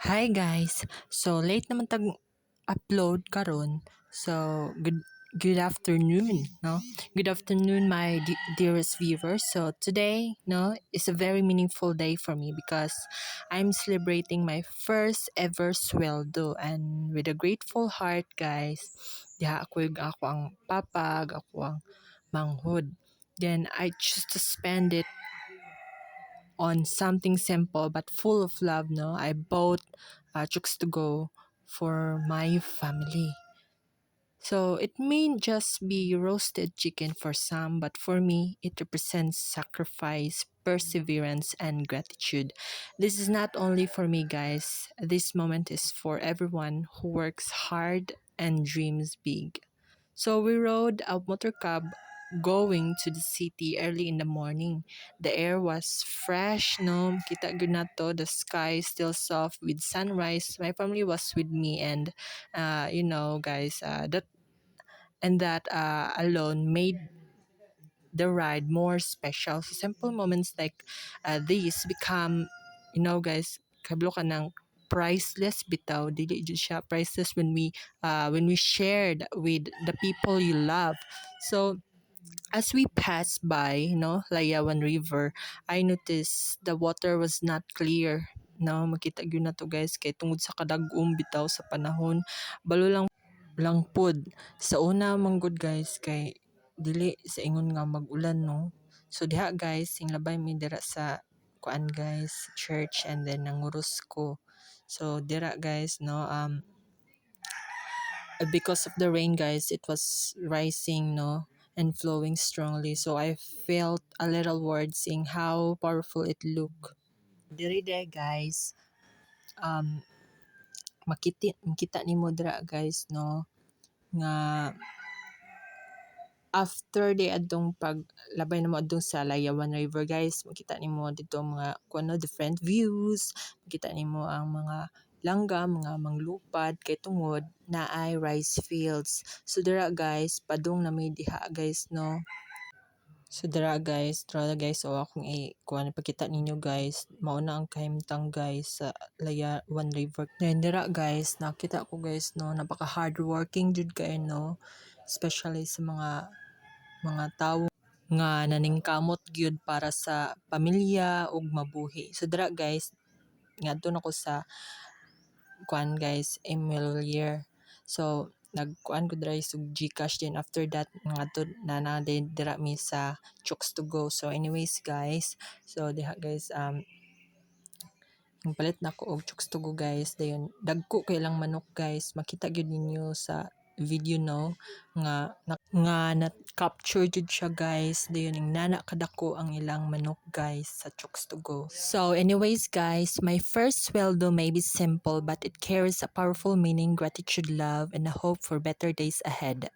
Hi guys. So late naman tag upload karon. So good afternoon, no? Good afternoon my dearest viewers. So today, no, is a very meaningful day for me because I'm celebrating my first ever sweldo and with a grateful heart, guys. Diha ako ang papag, ako ang manghod. Then I choose to spend it on something simple but full of love. No, I bought chooks to go for my family. So it may just be roasted chicken for some, but for me, it represents sacrifice, perseverance, and gratitude. This is not only for me, guys. This moment is for everyone who works hard and dreams big. So we rode a motor cab going to the city early in the morning. The air was fresh, no? Kita gyud nato, the sky still soft with sunrise. My family was with me and guys, that alone made the ride more special. So simple moments like these become, guys, kablo ka ng priceless bitaw. Dili jud siya priceless when we shared with the people you love. So as we passed by, Layawan River, I noticed the water was not clear. No, makita gyud na to, guys, kay tungod sa kadag-um bitaw sa panahon, balo lang pod. Sa una manggod, guys, kay dili sa ingon nga mag-ulan, no. So diha, guys, sing labay mi dira sa kuan, guys, church, and then nanguros ko. So dira, guys, no, because of the rain, guys, it was rising, no, and flowing strongly. So I felt a little worried seeing how powerful it looked. Diri there, guys, um makita nimo dira, guys, no, nga after the adtong paglabay na mo adtong sa Layawan River, guys, makita nimo dito mga kuno different views, makita nimo ang mga langgam, mga manglupad kay tungod na ay rice fields. So dira, guys, padung na may diha, guys, no. So dira, guys, so akong kuan pakita ninyo, guys, mao na ang kahimtang, guys, sa Layawan River. Then dira, guys, nakita ko, guys, no, napaka hardworking jud kay, no, especially sa mga tawo nga naningkamot gyud para sa pamilya ug mabuhi. So dira, guys, ngadto ako sa kuan, guys, Emilier. So nagkuan ko dira sa GCash, din after that ngadto na din dira mi sa Chooks to Go. So anyways, guys, so diha, guys, palit na ko og Chooks to Go, guys, dayon dagko kay lang manok, guys, makita gyud ninyo sa video, no, nga na capture jud siya, guys, dayon ning nana kadako ang ilang manok, guys, sa Chooks to Go. So anyways, guys, my first sweldo may be simple but it carries a powerful meaning, gratitude, love, and a hope for better days ahead.